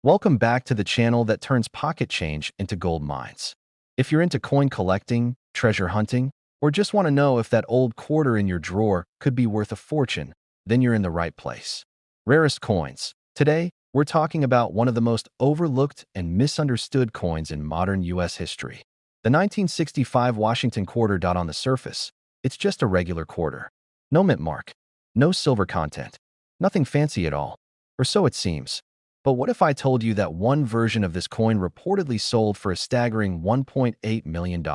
Welcome back to the channel that turns pocket change into gold mines. If you're into coin collecting, treasure hunting, or just want to know if that old quarter in your drawer could be worth a fortune, then you're in the right place. Rarest coins. Today, we're talking about one of the most overlooked and misunderstood coins in modern U.S. history. The 1965 Washington quarter. On the surface, it's just a regular quarter. No mint mark, no silver content, nothing fancy at all, or so it seems. But what if I told you that one version of this coin reportedly sold for a staggering $1.8 million?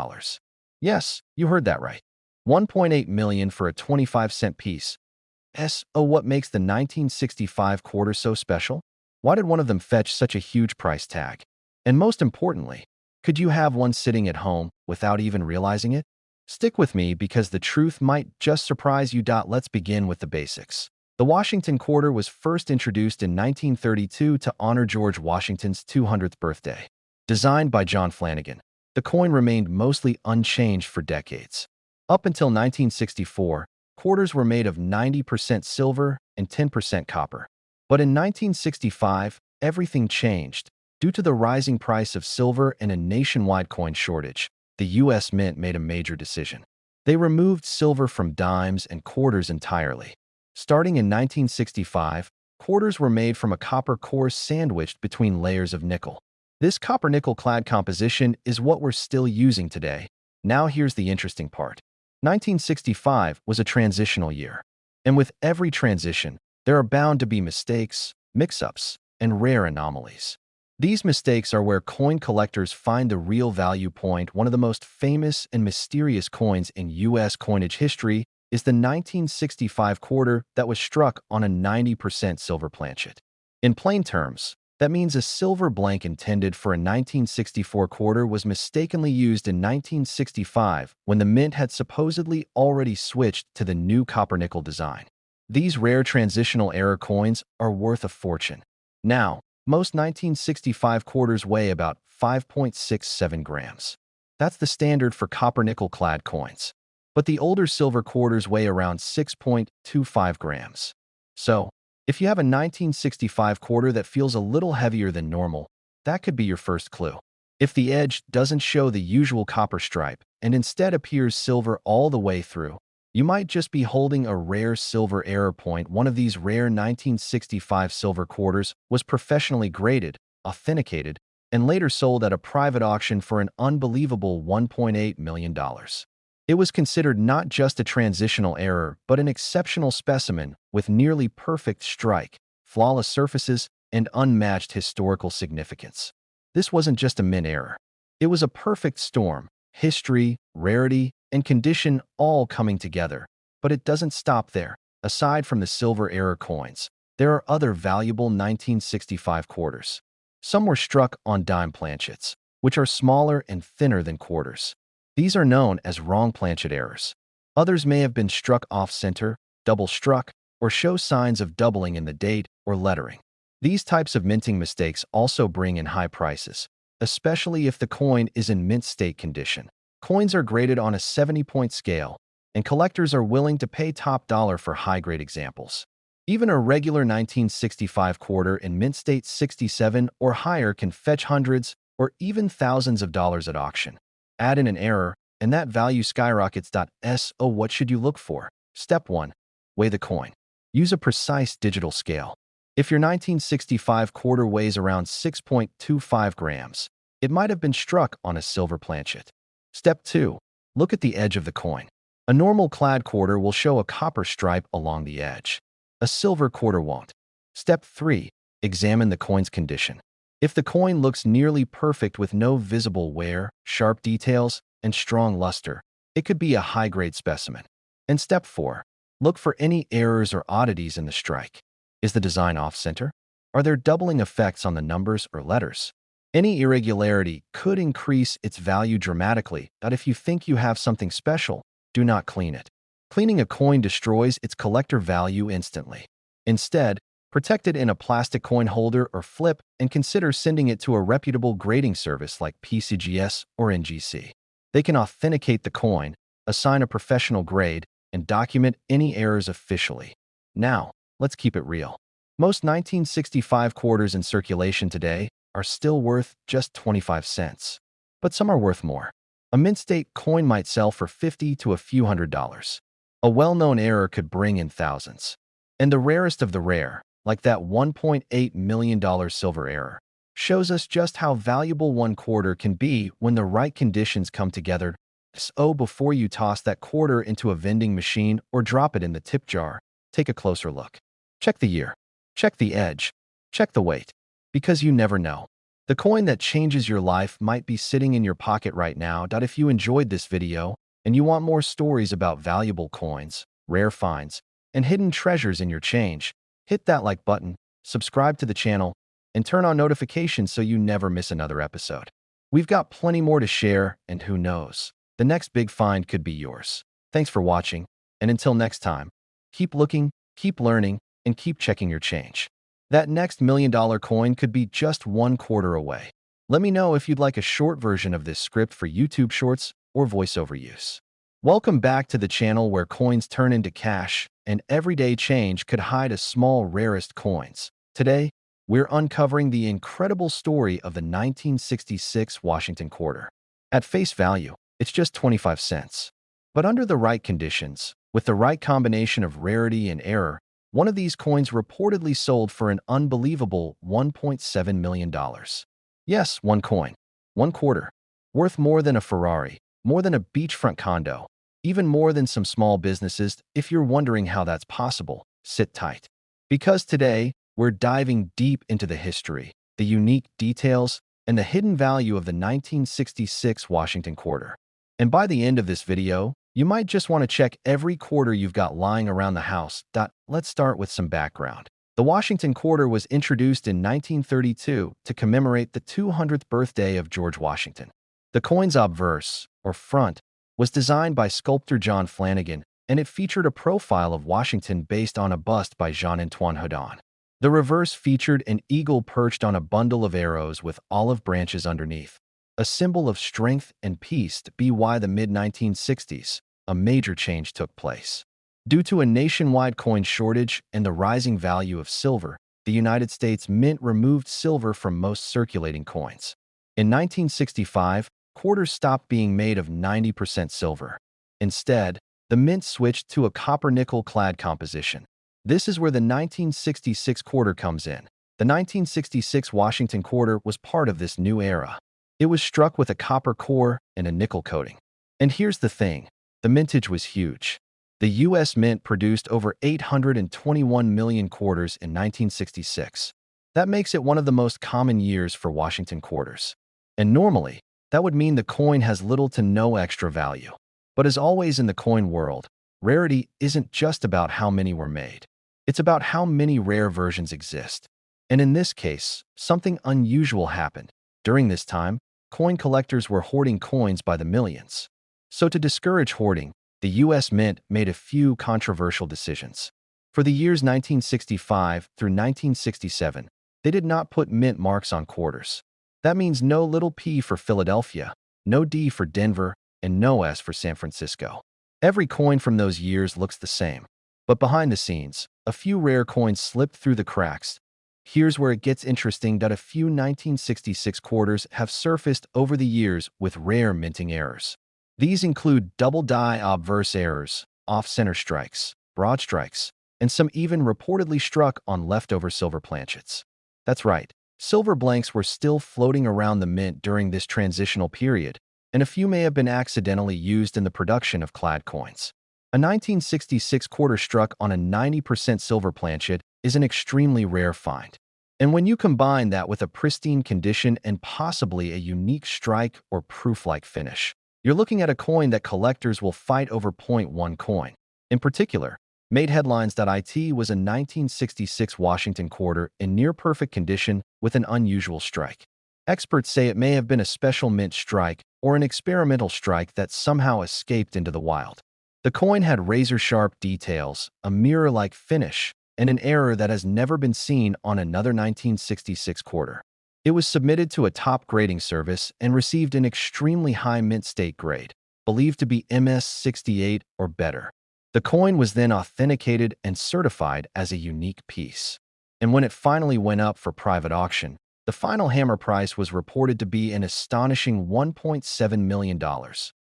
Yes, you heard that right. $1.8 million for a 25-cent piece. What makes the 1965 quarter so special? Why did one of them fetch such a huge price tag? And most importantly, could you have one sitting at home without even realizing it? Stick with me because the truth might just surprise you. Let's begin with the basics. The Washington quarter was first introduced in 1932 to honor George Washington's 200th birthday. Designed by John Flanagan, the coin remained mostly unchanged for decades. Up until 1964, quarters were made of 90% silver and 10% copper. But in 1965, everything changed. Due to the rising price of silver and a nationwide coin shortage, the U.S. Mint made a major decision. They removed silver from dimes and quarters entirely. Starting in 1965, quarters were made from a copper core sandwiched between layers of nickel. This copper-nickel clad composition is what we're still using today. Now here's the interesting part. 1965 was a transitional year. And with every transition, there are bound to be mistakes, mix-ups, and rare anomalies. These mistakes are where coin collectors find the real value point. One of the most famous and mysterious coins in U.S. coinage history is the 1965 quarter that was struck on a 90% silver planchet. In plain terms, that means a silver blank intended for a 1964 quarter was mistakenly used in 1965 when the mint had supposedly already switched to the new copper-nickel design. These rare transitional error coins are worth a fortune. Now, most 1965 quarters weigh about 5.67 grams. That's the standard for copper-nickel clad coins. But the older silver quarters weigh around 6.25 grams. So, if you have a 1965 quarter that feels a little heavier than normal, that could be your first clue. If the edge doesn't show the usual copper stripe and instead appears silver all the way through, you might just be holding a rare silver error point. One of these rare 1965 silver quarters was professionally graded, authenticated, and later sold at a private auction for an unbelievable $1.8 million. It was considered not just a transitional error, but an exceptional specimen with nearly perfect strike, flawless surfaces, and unmatched historical significance. This wasn't just a mint error. It was a perfect storm, history, rarity, and condition all coming together. But it doesn't stop there. Aside from the silver error coins, there are other valuable 1965 quarters. Some were struck on dime planchets, which are smaller and thinner than quarters. These are known as wrong planchet errors. Others may have been struck off-center, double-struck, or show signs of doubling in the date or lettering. These types of minting mistakes also bring in high prices, especially if the coin is in mint state condition. Coins are graded on a 70-point scale, and collectors are willing to pay top dollar for high-grade examples. Even a regular 1965 quarter in mint state 67 or higher can fetch hundreds or even thousands of dollars at auction. Add in an error, and that value skyrockets. What should you look for? Step 1. Weigh the coin. Use a precise digital scale. If your 1965 quarter weighs around 6.25 grams, it might have been struck on a silver planchet. Step 2. Look at the edge of the coin. A normal clad quarter will show a copper stripe along the edge. A silver quarter won't. Step 3. Examine the coin's condition. If the coin looks nearly perfect with no visible wear, sharp details, and strong luster, it could be a high-grade specimen. And step 4. Look for any errors or oddities in the strike. Is the design off-center? Are there doubling effects on the numbers or letters? Any irregularity could increase its value dramatically. But if you think you have something special, do not clean it. Cleaning a coin destroys its collector value instantly. Instead, protect it in a plastic coin holder or flip and consider sending it to a reputable grading service like PCGS or NGC. They can authenticate the coin, assign a professional grade, and document any errors officially. Now, let's keep it real. Most 1965 quarters in circulation today are still worth just 25 cents. But some are worth more. A mint state coin might sell for 50 to a few $100s. A well-known error could bring in thousands. And the rarest of the rare, like that $1.8 million silver error, shows us just how valuable one quarter can be when the right conditions come together. So before you toss that quarter into a vending machine or drop it in the tip jar, take a closer look. Check the year. Check the edge. Check the weight. Because you never know. The coin that changes your life might be sitting in your pocket right now. If you enjoyed this video and you want more stories about valuable coins, rare finds, and hidden treasures in your change, hit that like button, subscribe to the channel, and turn on notifications so you never miss another episode. We've got plenty more to share, and who knows, the next big find could be yours. Thanks for watching, and until next time, keep looking, keep learning, and keep checking your change. That next $1 million coin could be just one quarter away. Let me know if you'd like a short version of this script for YouTube Shorts or voiceover use. Welcome back to the channel where coins turn into cash and everyday change could hide a small rarest coins. Today, we're uncovering the incredible story of the 1966 Washington quarter. At face value, it's just 25 cents. But under the right conditions, with the right combination of rarity and error, one of these coins reportedly sold for an unbelievable $1.7 million. Yes, one coin, one quarter, worth more than a Ferrari, more than a beachfront condo, even more than some small businesses. If you're wondering how that's possible, sit tight. Because today, we're diving deep into the history, the unique details, and the hidden value of the 1966 Washington quarter. And by the end of this video, you might just want to check every quarter you've got lying around the house. Let's start with some background. The Washington quarter was introduced in 1932 to commemorate the 200th birthday of George Washington. The coin's obverse, or front, was designed by sculptor John Flanagan, and it featured a profile of Washington based on a bust by Jean-Antoine Houdon. The reverse featured an eagle perched on a bundle of arrows with olive branches underneath, a symbol of strength and peace. By the mid-1960s, a major change took place. Due to a nationwide coin shortage and the rising value of silver, the United States Mint removed silver from most circulating coins. In 1965, quarters stopped being made of 90% silver. Instead, the Mint switched to a copper-nickel-clad composition. This is where the 1966 quarter comes in. The 1966 Washington quarter was part of this new era. It was struck with a copper core and a nickel coating. And here's the thing, the mintage was huge. The U.S. Mint produced over 821 million quarters in 1966. That makes it one of the most common years for Washington quarters. And normally, that would mean the coin has little to no extra value. But as always in the coin world, rarity isn't just about how many were made. It's about how many rare versions exist. And in this case, something unusual happened. During this time, coin collectors were hoarding coins by the millions. So to discourage hoarding, the U.S. Mint made a few controversial decisions. For the years 1965 through 1967, they did not put mint marks on quarters. That means no little p for Philadelphia, no d for Denver, and no s for San Francisco. Every coin from those years looks the same. But behind the scenes, a few rare coins slipped through the cracks. Here's where it gets interesting. A few 1966 quarters have surfaced over the years with rare minting errors. These include double die obverse errors, off-center strikes, broad strikes, and some even reportedly struck on leftover silver planchets. That's right, silver blanks were still floating around the mint during this transitional period, and a few may have been accidentally used in the production of clad coins. A 1966 quarter struck on a 90% silver planchet is an extremely rare find. And when you combine that with a pristine condition and possibly a unique strike or proof-like finish, you're looking at a coin that collectors will fight over. One coin, in particular, made headlines. It was a 1966 Washington quarter in near-perfect condition with an unusual strike. Experts say it may have been a special mint strike or an experimental strike that somehow escaped into the wild. The coin had razor-sharp details, a mirror-like finish, and an error that has never been seen on another 1966 quarter. It was submitted to a top grading service and received an extremely high mint state grade, believed to be MS-68 or better. The coin was then authenticated and certified as a unique piece. And when it finally went up for private auction, the final hammer price was reported to be an astonishing $1.7 million.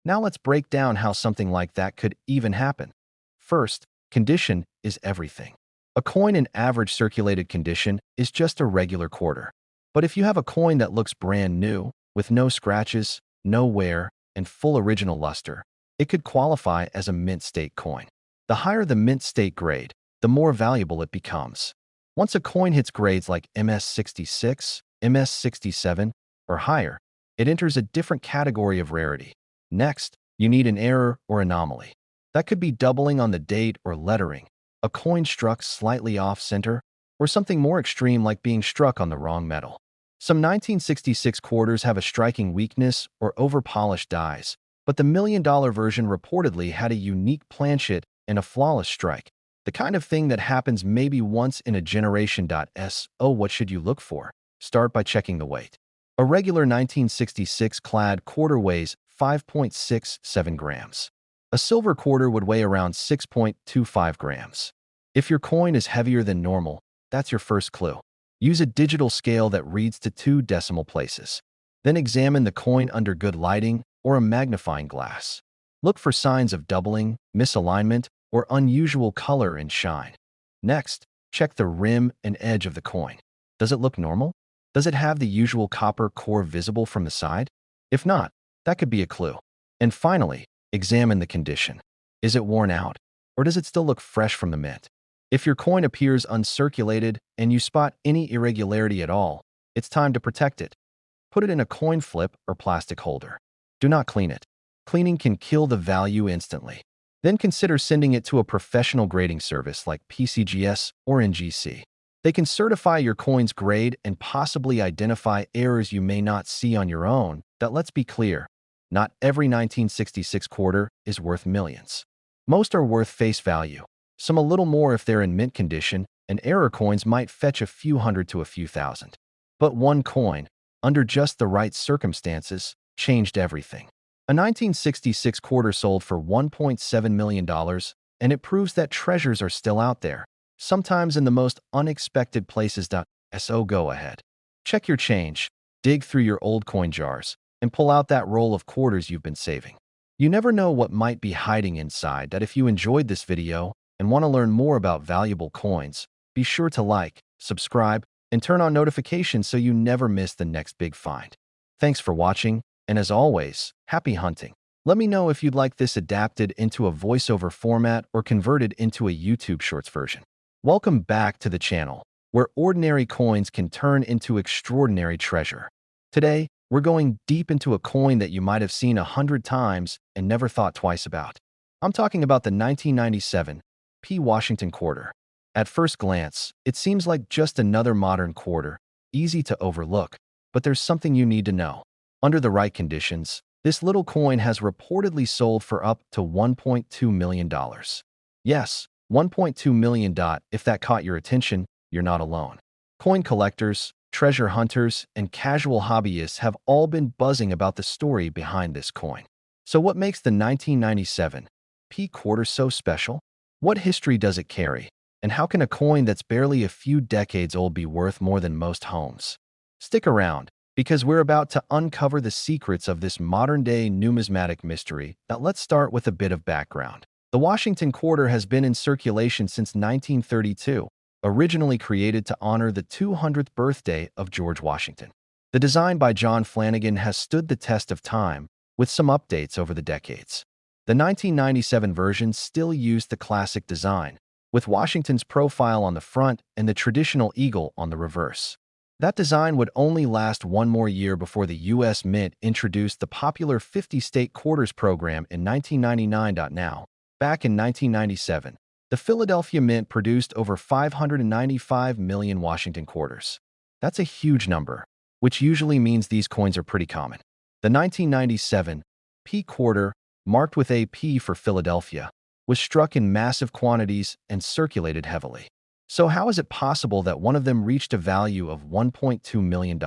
Now let's break down how something like that could even happen. First, condition is everything. A coin in average circulated condition is just a regular quarter. But if you have a coin that looks brand new, with no scratches, no wear, and full original luster, it could qualify as a mint state coin. The higher the mint state grade, the more valuable it becomes. Once a coin hits grades like MS66, MS67, or higher, it enters a different category of rarity. Next, you need an error or anomaly. That could be doubling on the date or lettering, a coin struck slightly off-center, or something more extreme like being struck on the wrong metal. Some 1966 quarters have a striking weakness or over-polished dies, but the million-dollar version reportedly had a unique planchet and a flawless strike, the kind of thing that happens maybe once in a generation. So what should you look for? Start by checking the weight. A regular 1966 clad quarter weighs 5.67 grams. A silver quarter would weigh around 6.25 grams. If your coin is heavier than normal, that's your first clue. Use a digital scale that reads to 2 decimal places. Then examine the coin under good lighting or a magnifying glass. Look for signs of doubling, misalignment, or unusual color and shine. Next, check the rim and edge of the coin. Does it look normal? Does it have the usual copper core visible from the side? If not, that could be a clue. And finally, examine the condition. Is it worn out, or does it still look fresh from the mint? If your coin appears uncirculated and you spot any irregularity at all, it's time to protect it. Put it in a coin flip or plastic holder. Do not clean it. Cleaning can kill the value instantly. Then consider sending it to a professional grading service like PCGS or NGC. They can certify your coin's grade and possibly identify errors you may not see on your own. That, let's be clear, not every 1966 quarter is worth millions. Most are worth face value, some a little more if they're in mint condition, and error coins might fetch a few hundred to a few thousand. But one coin, under just the right circumstances, changed everything. A 1966 quarter sold for $1.7 million, and it proves that treasures are still out there, sometimes in the most unexpected places. So go ahead. Check your change, dig through your old coin jars, and pull out that roll of quarters you've been saving. You never know what might be hiding inside. That if you enjoyed this video and want to learn more about valuable coins, be sure to like, subscribe, and turn on notifications so you never miss the next big find. Thanks for watching, and as always, happy hunting. Let me know if you'd like this adapted into a voiceover format or converted into a YouTube Shorts version. Welcome back to the channel, where ordinary coins can turn into extraordinary treasure. Today, we're going deep into a coin that you might have seen 100 times and never thought twice about. I'm talking about the 1997 P. Washington quarter. At first glance, it seems like just another modern quarter, easy to overlook, but there's something you need to know. Under the right conditions, this little coin has reportedly sold for up to $1.2 million. Yes, $1.2 million. If that caught your attention, you're not alone. Coin collectors, treasure hunters, and casual hobbyists have all been buzzing about the story behind this coin. So what makes the 1997 P quarter so special? What history does it carry? And how can a coin that's barely a few decades old be worth more than most homes? Stick around, because we're about to uncover the secrets of this modern-day numismatic mystery. Now let's start with a bit of background. The Washington quarter has been in circulation since 1932, originally created to honor the 200th birthday of George Washington. The design by John Flanagan has stood the test of time, with some updates over the decades. The 1997 version still used the classic design, with Washington's profile on the front and the traditional eagle on the reverse. That design would only last one more year before the U.S. Mint introduced the popular 50-state quarters program in 1999. Now, back in 1997, the Philadelphia Mint produced over 595 million Washington quarters. That's a huge number, which usually means these coins are pretty common. The 1997 P quarter, marked with AP for Philadelphia, was struck in massive quantities and circulated heavily. So how is it possible that one of them reached a value of $1.2 million?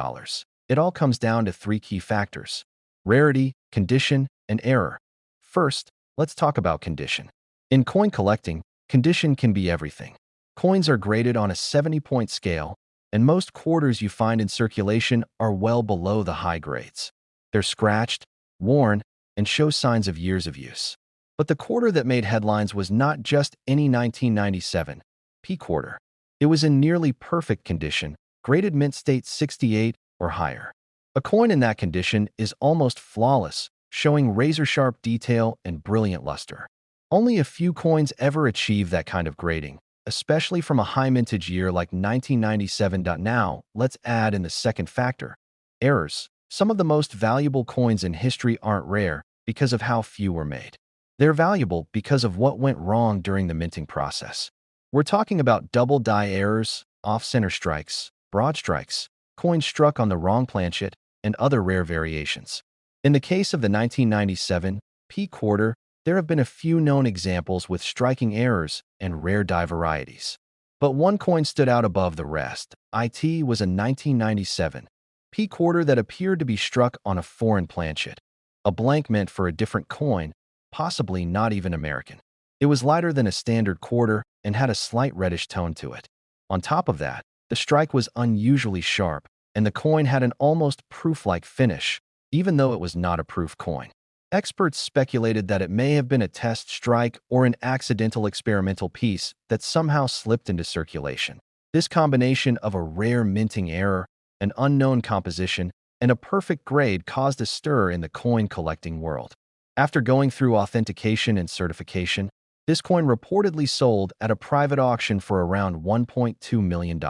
It all comes down to 3 key factors: rarity, condition, and error. First, let's talk about condition. In coin collecting, condition can be everything. Coins are graded on a 70-point scale, and most quarters you find in circulation are well below the high grades. They're scratched, worn, and show signs of years of use. But the quarter that made headlines was not just any 1997 P quarter. It was in nearly perfect condition, graded mint state 68 or higher. A coin in that condition is almost flawless, showing razor-sharp detail and brilliant luster. Only a few coins ever achieve that kind of grading, especially from a high mintage year like 1997. Now, let's add in the second factor: errors. Some of the most valuable coins in history aren't rare because of how few were made. They're valuable because of what went wrong during the minting process. We're talking about double die errors, off-center strikes, broad strikes, coins struck on the wrong planchet, and other rare variations. In the case of the 1997 P quarter, there have been a few known examples with striking errors and rare die varieties. But one coin stood out above the rest. It was a 1997 P quarter that appeared to be struck on a foreign planchet, a blank meant for a different coin, possibly not even American. It was lighter than a standard quarter and had a slight reddish tone to it. On top of that, the strike was unusually sharp, and the coin had an almost proof-like finish, even though it was not a proof coin. Experts speculated that it may have been a test strike or an accidental experimental piece that somehow slipped into circulation. This combination of a rare minting error, an unknown composition, and a perfect grade caused a stir in the coin collecting world. After going through authentication and certification, this coin reportedly sold at a private auction for around $1.2 million.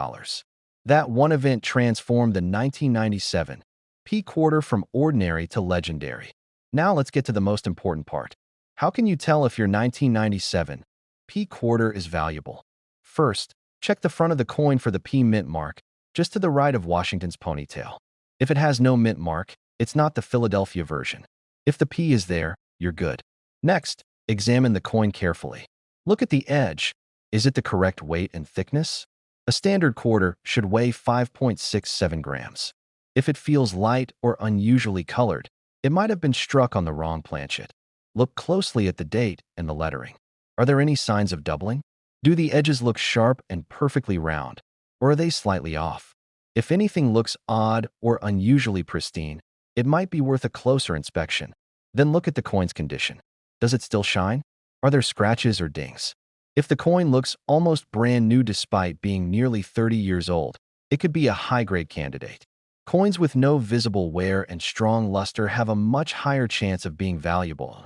That one event transformed the 1997 P quarter from ordinary to legendary. Now let's get to the most important part. How can you tell if your 1997 P quarter is valuable? First, check the front of the coin for the P mint mark, just to the right of Washington's ponytail. If it has no mint mark, it's not the Philadelphia version. If the P is there, you're good. Next, examine the coin carefully. Look at the edge. Is it the correct weight and thickness? A standard quarter should weigh 5.67 grams. If it feels light or unusually colored, it might have been struck on the wrong planchet. Look closely at the date and the lettering. Are there any signs of doubling? Do the edges look sharp and perfectly round, or are they slightly off? If anything looks odd or unusually pristine, it might be worth a closer inspection. Then look at the coin's condition. Does it still shine? Are there scratches or dings? If the coin looks almost brand new despite being nearly 30 years old, it could be a high-grade candidate. Coins with no visible wear and strong luster have a much higher chance of being valuable.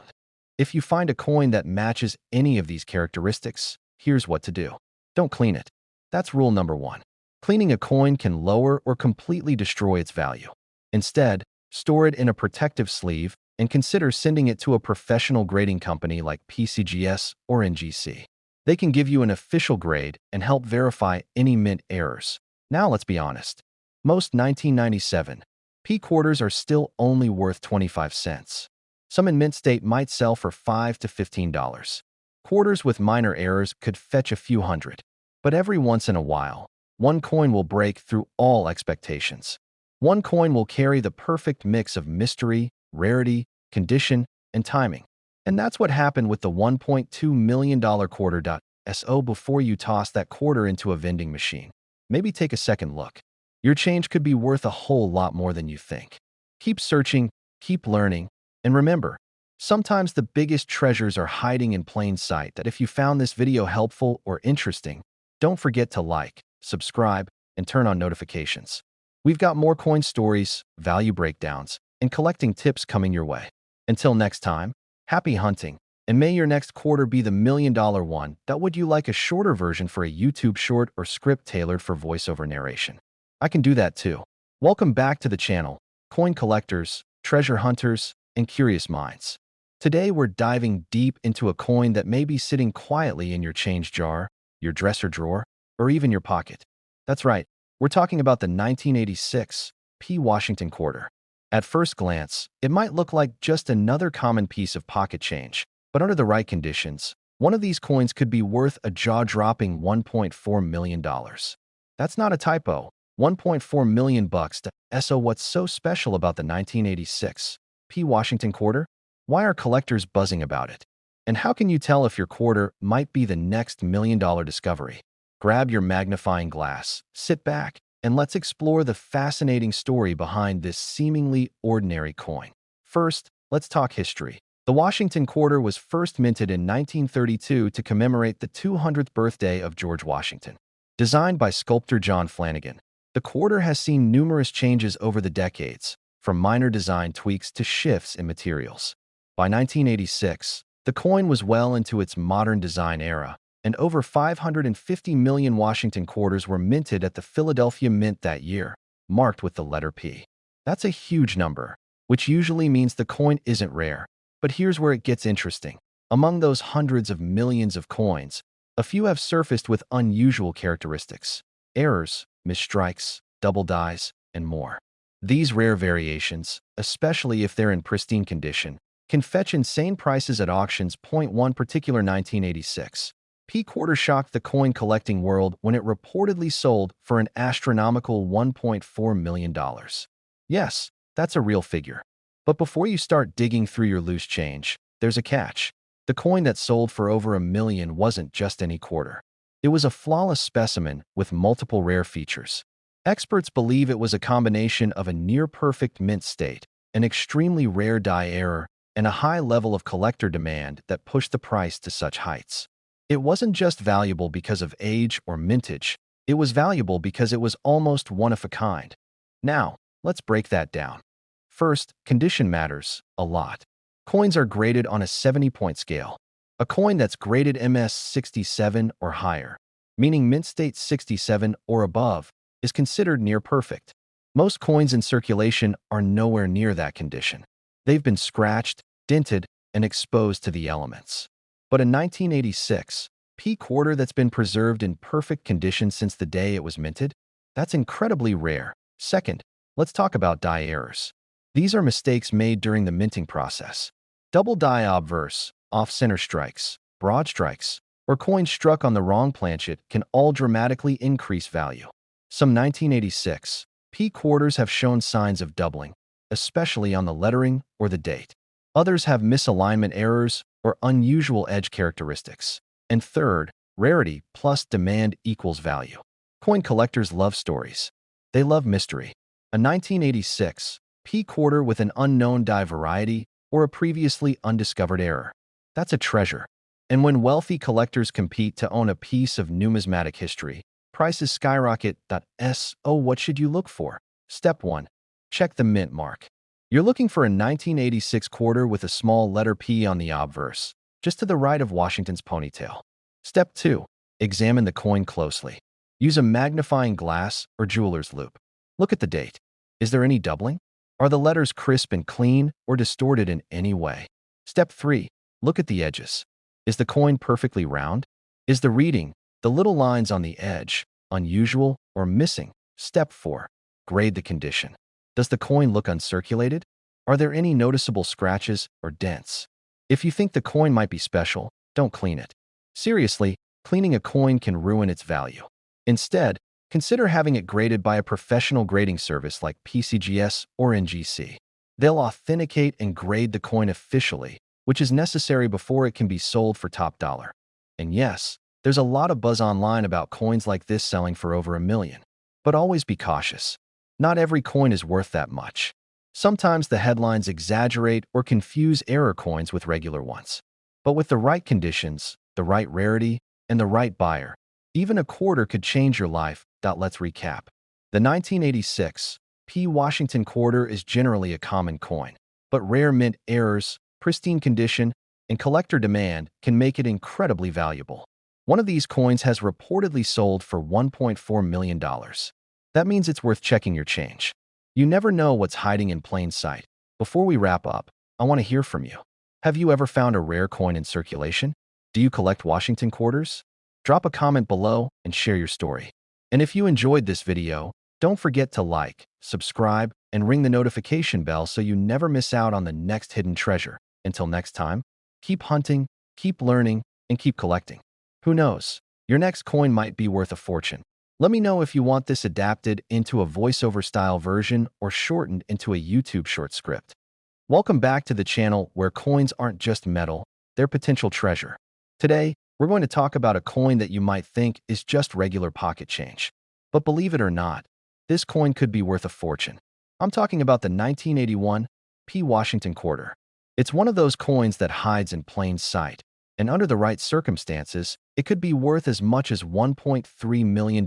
If you find a coin that matches any of these characteristics, here's what to do. Don't clean it. That's rule number one. Cleaning a coin can lower or completely destroy its value. Instead, store it in a protective sleeve and consider sending it to a professional grading company like PCGS or NGC. They can give you an official grade and help verify any mint errors. Now let's be honest. Most 1997 P quarters are still only worth 25 cents. Some in mint state might sell for $5 to $15. Quarters with minor errors could fetch a few hundred. But every once in a while, one coin will break through all expectations. One coin will carry the perfect mix of mystery, rarity, condition, and timing. And that's what happened with the $1.2 million quarter. So before you toss that quarter into a vending machine, maybe take a second look. Your change could be worth a whole lot more than you think. Keep searching, keep learning, and remember, sometimes the biggest treasures are hiding in plain sight. That if you found this video helpful or interesting, don't forget to like, subscribe, and turn on notifications. We've got more coin stories, value breakdowns, and collecting tips coming your way. Until next time, happy hunting, and may your next quarter be the $1 million one. Would you like a shorter version for a YouTube short or script tailored for voiceover narration? I can do that too. Welcome back to the channel, coin collectors, treasure hunters, and curious minds. Today we're diving deep into a coin that may be sitting quietly in your change jar, your dresser drawer, or even your pocket. That's right, we're talking about the 1986 P Washington quarter. At first glance, it might look like just another common piece of pocket change, but under the right conditions, one of these coins could be worth a jaw-dropping $1.4 million. That's not a typo. $1.4 million bucks. So what's so special about the 1986 P Washington quarter? Why are collectors buzzing about it? And how can you tell if your quarter might be the next $1 million discovery? Grab your magnifying glass, sit back, and let's explore the fascinating story behind this seemingly ordinary coin. First, let's talk history. The Washington quarter was first minted in 1932 to commemorate the 200th birthday of George Washington. Designed by sculptor John Flanagan, the quarter has seen numerous changes over the decades, from minor design tweaks to shifts in materials. By 1986, the coin was well into its modern design era, and over 550 million Washington quarters were minted at the Philadelphia Mint that year, marked with the letter P. That's a huge number, which usually means the coin isn't rare. But here's where it gets interesting. Among those hundreds of millions of coins, a few have surfaced with unusual characteristics: errors, misstrikes, double dies, and more. These rare variations, especially if they're in pristine condition, can fetch insane prices at auctions. One particular 1986 P quarter shocked the coin collecting world when it reportedly sold for an astronomical $1.4 million. Yes, that's a real figure. But before you start digging through your loose change, there's a catch. The coin that sold for over $1 million wasn't just any quarter. It was a flawless specimen with multiple rare features. Experts believe it was a combination of a near-perfect mint state, an extremely rare die error, and a high level of collector demand that pushed the price to such heights. It wasn't just valuable because of age or mintage, it was valuable because it was almost one of a kind. Now, let's break that down. First, condition matters a lot. Coins are graded on a 70-point scale. A coin that's graded MS 67 or higher, meaning mint state 67 or above, is considered near perfect. Most coins in circulation are nowhere near that condition. They've been scratched, dented, and exposed to the elements. But a 1986 P quarter that's been preserved in perfect condition since the day it was minted? That's incredibly rare. Second, let's talk about die errors. These are mistakes made during the minting process. Double die obverse, off-center strikes, broad strikes, or coins struck on the wrong planchet can all dramatically increase value. Some 1986 P quarters have shown signs of doubling, especially on the lettering or the date. Others have misalignment errors or unusual edge characteristics. And third, rarity plus demand equals value. Coin collectors love stories. They love mystery. A 1986 P quarter with an unknown die variety or a previously undiscovered error. That's a treasure. And when wealthy collectors compete to own a piece of numismatic history, prices skyrocket. So what should you look for? Step 1. Check the mint mark. You're looking for a 1986 quarter with a small letter P on the obverse, just to the right of Washington's ponytail. Step 2. Examine the coin closely. Use a magnifying glass or jeweler's loupe. Look at the date. Is there any doubling? Are the letters crisp and clean or distorted in any way? Step 3. Look at the edges. Is the coin perfectly round? Is the reading, the little lines on the edge, unusual or missing? Step 4. Grade the condition. Does the coin look uncirculated? Are there any noticeable scratches or dents? If you think the coin might be special, don't clean it. Seriously, cleaning a coin can ruin its value. Instead, consider having it graded by a professional grading service like PCGS or NGC. They'll authenticate and grade the coin officially, which is necessary before it can be sold for top dollar. And yes, there's a lot of buzz online about coins like this selling for over $1 million. But always be cautious. Not every coin is worth that much. Sometimes the headlines exaggerate or confuse error coins with regular ones. But with the right conditions, the right rarity, and the right buyer, even a quarter could change your life. Let's recap. The 1986 P Washington quarter is generally a common coin, but rare mint errors, pristine condition, and collector demand can make it incredibly valuable. One of these coins has reportedly sold for $1.4 million. That means it's worth checking your change. You never know what's hiding in plain sight. Before we wrap up, I want to hear from you. Have you ever found a rare coin in circulation? Do you collect Washington quarters? Drop a comment below and share your story. And if you enjoyed this video, don't forget to like, subscribe, and ring the notification bell so you never miss out on the next hidden treasure. Until next time, keep hunting, keep learning, and keep collecting. Who knows? Your next coin might be worth a fortune. Let me know if you want this adapted into a voiceover style version or shortened into a YouTube short script. Welcome back to the channel where coins aren't just metal, they're potential treasure. Today, We're going to talk about a coin that you might think is just regular pocket change. But believe it or not, this coin could be worth a fortune. I'm talking about the 1981 P. Washington quarter. It's one of those coins that hides in plain sight, and under the right circumstances, it could be worth as much as $1.3 million.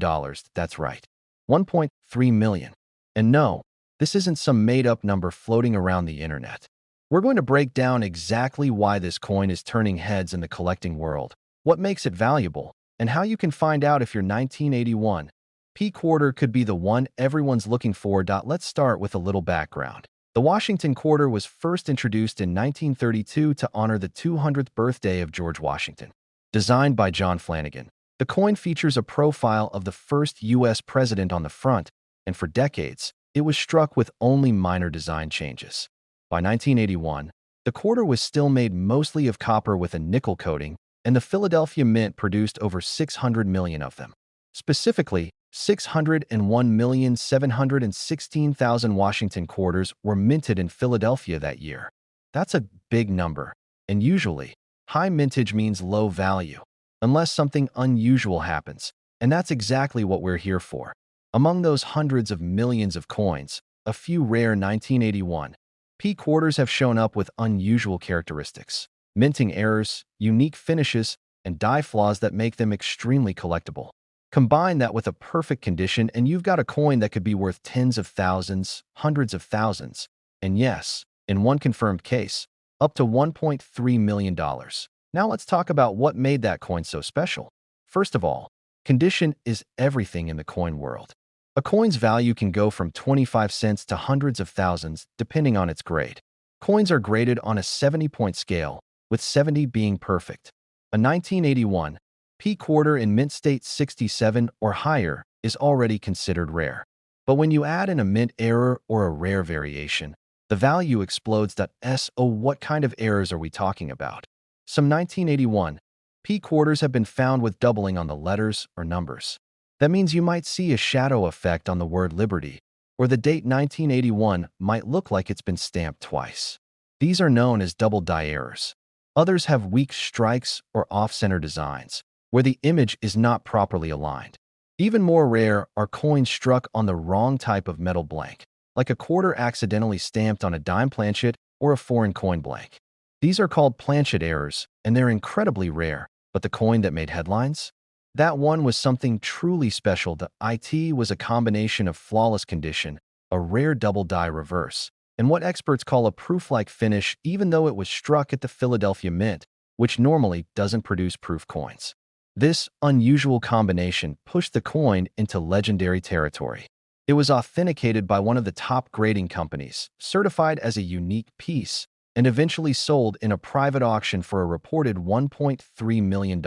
That's right, $1.3 million. And no, this isn't some made-up number floating around the internet. We're going to break down exactly why this coin is turning heads in the collecting world, what makes it valuable, and how you can find out if your 1981 P quarter could be the one everyone's looking for. Let's start with a little background. The Washington quarter was first introduced in 1932 to honor the 200th birthday of George Washington. Designed by John Flanagan, the coin features a profile of the first U.S. president on the front, and for decades, it was struck with only minor design changes. By 1981, the quarter was still made mostly of copper with a nickel coating, and the Philadelphia Mint produced over 600 million of them. Specifically, 601,716,000 Washington quarters were minted in Philadelphia that year. That's a big number, and usually, high mintage means low value, unless something unusual happens, and that's exactly what we're here for. Among those hundreds of millions of coins, a few rare 1981 P quarters have shown up with unusual characteristics, minting errors, unique finishes, and die flaws that make them extremely collectible. Combine that with a perfect condition and you've got a coin that could be worth tens of thousands, hundreds of thousands, and yes, in one confirmed case, up to $1.3 million. Now let's talk about what made that coin so special. First of all, condition is everything in the coin world. A coin's value can go from 25 cents to hundreds of thousands, depending on its grade. Coins are graded on a 70-point scale, with 70 being perfect. A 1981 P quarter in mint state 67 or higher is already considered rare. But when you add in a mint error or a rare variation, the value explodes. So what kind of errors are we talking about? Some 1981 P quarters have been found with doubling on the letters or numbers. That means you might see a shadow effect on the word liberty, or the date 1981 might look like it's been stamped twice. These are known as double die errors. Others have weak strikes or off-center designs, where the image is not properly aligned. Even more rare are coins struck on the wrong type of metal blank, like a quarter accidentally stamped on a dime planchet or a foreign coin blank. These are called planchet errors, and they're incredibly rare, but the coin that made headlines? That one was something truly special. The IT was a combination of flawless condition, a rare double die reverse, and what experts call a proof-like finish, even though it was struck at the Philadelphia Mint, which normally doesn't produce proof coins. This unusual combination pushed the coin into legendary territory. It was authenticated by one of the top grading companies, certified as a unique piece, and eventually sold in a private auction for a reported $1.3 million.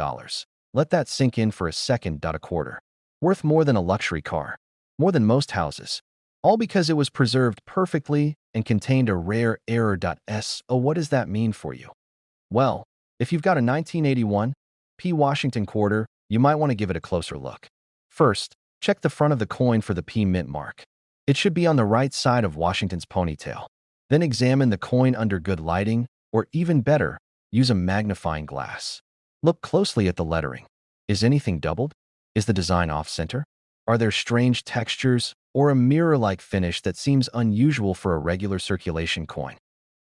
Let that sink in for a second. A quarter. Worth more than a luxury car, more than most houses, all because it was preserved perfectly and contained a rare error. So what does that mean for you? Well, if you've got a 1981 P. Washington quarter, you might want to give it a closer look. First, check the front of the coin for the P mint mark. It should be on the right side of Washington's ponytail. Then examine the coin under good lighting, or even better, use a magnifying glass. Look closely at the lettering. Is anything doubled? Is the design off-center? Are there strange textures or a mirror-like finish that seems unusual for a regular circulation coin?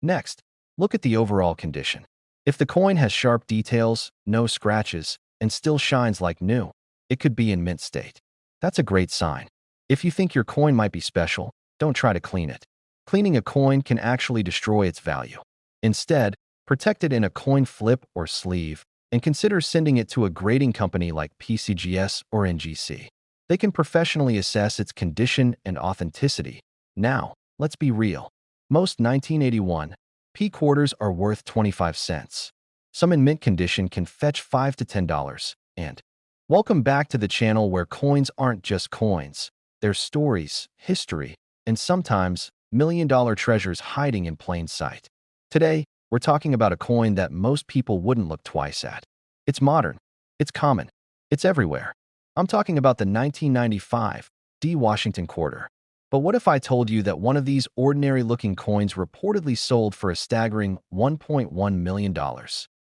Next, look at the overall condition. If the coin has sharp details, no scratches, and still shines like new, it could be in mint state. That's a great sign. If you think your coin might be special, don't try to clean it. Cleaning a coin can actually destroy its value. Instead, protect it in a coin flip or sleeve, and consider sending it to a grading company like PCGS or NGC. They can professionally assess its condition and authenticity. Now, let's be real. Most 1981 P quarters are worth 25 cents. Some in mint condition can fetch $5 to $10. And welcome back to the channel where coins aren't just coins. They're stories, history, and sometimes million-dollar treasures hiding in plain sight. Today, we're talking about a coin that most people wouldn't look twice at. It's modern. It's common. It's everywhere. I'm talking about the 1995 D. Washington quarter. But what if I told you that one of these ordinary-looking coins reportedly sold for a staggering $1.1 million?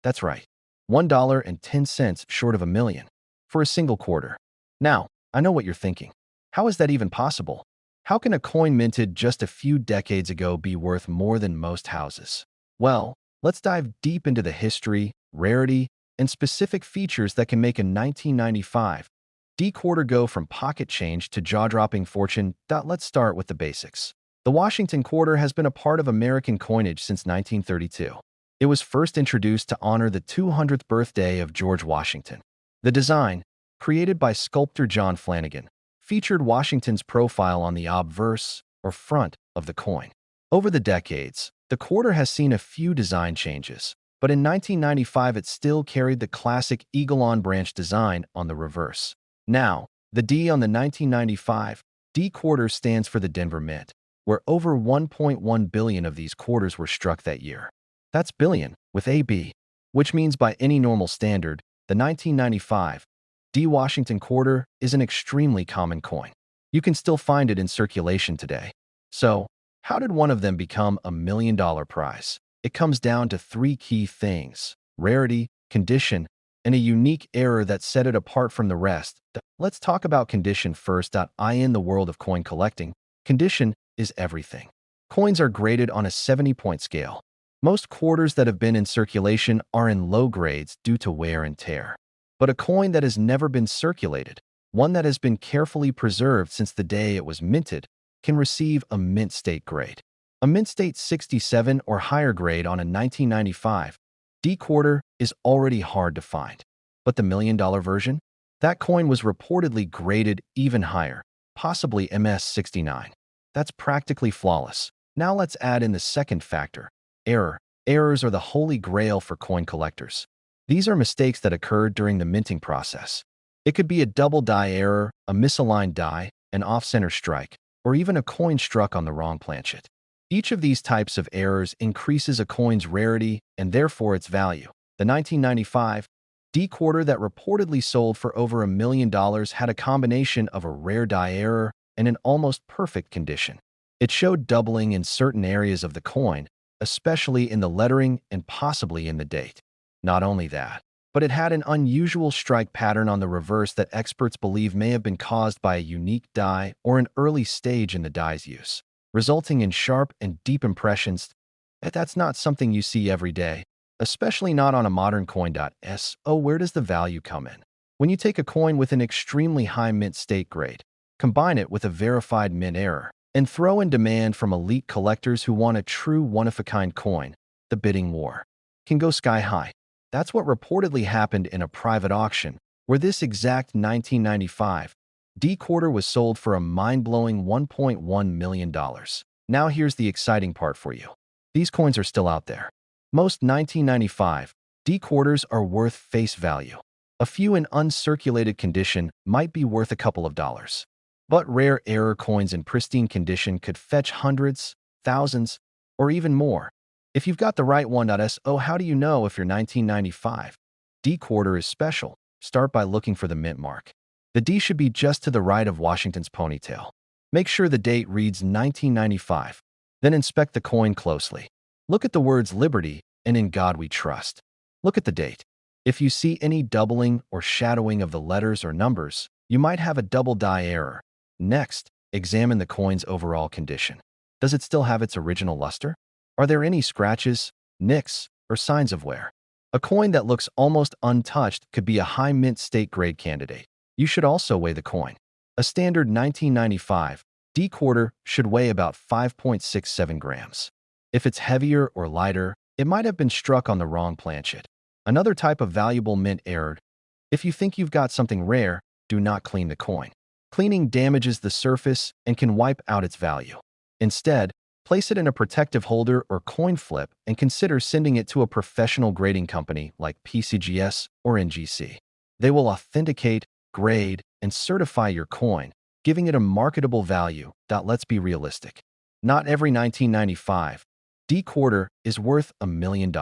That's right. $1.10 short of a million, for a single quarter. Now, I know what you're thinking. How is that even possible? How can a coin minted just a few decades ago be worth more than most houses? Well, let's dive deep into the history, rarity, and specific features that can make a 1995 D quarter go from pocket change to jaw-dropping fortune. Let's start with the basics. The Washington quarter has been a part of American coinage since 1932. It was first introduced to honor the 200th birthday of George Washington. The design, created by sculptor John Flanagan, featured Washington's profile on the obverse, or front, of the coin. Over the decades, the quarter has seen a few design changes, but in 1995 it still carried the classic eagle-on branch design on the reverse. Now, the D on the 1995 D quarter stands for the Denver Mint, where over 1.1 billion of these quarters were struck that year. That's billion, with a B, which means by any normal standard, the 1995 D Washington quarter is an extremely common coin. You can still find it in circulation today. So, how did one of them become a $1 million prize? It comes down to three key things: rarity, condition, and a unique error that set it apart from the rest. Let's talk about condition first. In the world of coin collecting, condition is everything. Coins are graded on a 70-point scale. Most quarters that have been in circulation are in low grades due to wear and tear. But a coin that has never been circulated, one that has been carefully preserved since the day it was minted, can receive a mint state grade. A mint state 67 or higher grade on a 1995 D quarter is already hard to find. But the $1 million version? That coin was reportedly graded even higher, possibly MS 69. That's practically flawless. Now let's add in the second factor: error. Errors are the holy grail for coin collectors. These are mistakes that occurred during the minting process. It could be a double die error, a misaligned die, an off-center strike, or even a coin struck on the wrong planchet. Each of these types of errors increases a coin's rarity and therefore its value. The 1995 D quarter that reportedly sold for over $1 million had a combination of a rare die error and an almost perfect condition. It showed doubling in certain areas of the coin, especially in the lettering and possibly in the date. Not only that, but it had an unusual strike pattern on the reverse that experts believe may have been caused by a unique die or an early stage in the die's use, resulting in sharp and deep impressions. That's not something you see every day, especially not on a modern coin. Where does the value come in? When you take a coin with an extremely high mint state grade, combine it with a verified mint error, and throw in demand from elite collectors who want a true one-of-a-kind coin, the bidding war can go sky high. That's what reportedly happened in a private auction, where this exact 1995 D quarter was sold for a mind-blowing $1.1 million. Now here's the exciting part for you. These coins are still out there. Most 1995 D quarters are worth face value. A few in uncirculated condition might be worth a couple of dollars. But rare error coins in pristine condition could fetch hundreds, thousands, or even more. If you've got the right one. How do you know if your 1995 D quarter is special? Start by looking for the mint mark. The D should be just to the right of Washington's ponytail. Make sure the date reads 1995. Then inspect the coin closely. Look at the words Liberty and In God We Trust. Look at the date. If you see any doubling or shadowing of the letters or numbers, you might have a double die error. Next, examine the coin's overall condition. Does it still have its original luster? Are there any scratches, nicks, or signs of wear? A coin that looks almost untouched could be a high mint state grade candidate. You should also weigh the coin. A standard 1995 D quarter should weigh about 5.67 grams. If it's heavier or lighter, it might have been struck on the wrong planchet. Another type of valuable mint error: if you think you've got something rare, do not clean the coin. Cleaning damages the surface and can wipe out its value. Instead, place it in a protective holder or coin flip and consider sending it to a professional grading company like PCGS or NGC. They will authenticate, grade, and certify your coin, giving it a marketable value. Let's be realistic. Not every 1995 D quarter is worth $1 million.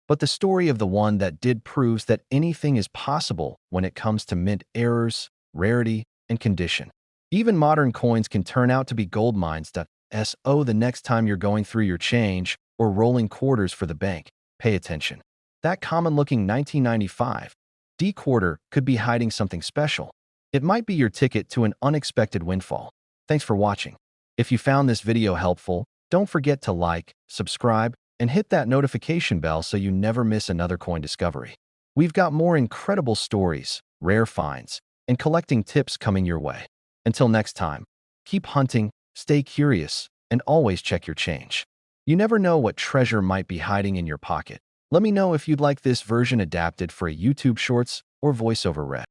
But the story of the one that did proves that anything is possible when it comes to mint errors, rarity, and condition. Even modern coins can turn out to be gold mines. The next time you're going through your change or rolling quarters for the bank, pay attention. That common-looking 1995 D quarter could be hiding something special. It might be your ticket to an unexpected windfall. Thanks for watching. If you found this video helpful, don't forget to like, subscribe, and hit that notification bell so you never miss another coin discovery. We've got more incredible stories, rare finds, and collecting tips coming your way. Until next time, keep hunting, stay curious, and always check your change. You never know what treasure might be hiding in your pocket. Let me know if you'd like this version adapted for a YouTube Shorts or voiceover read.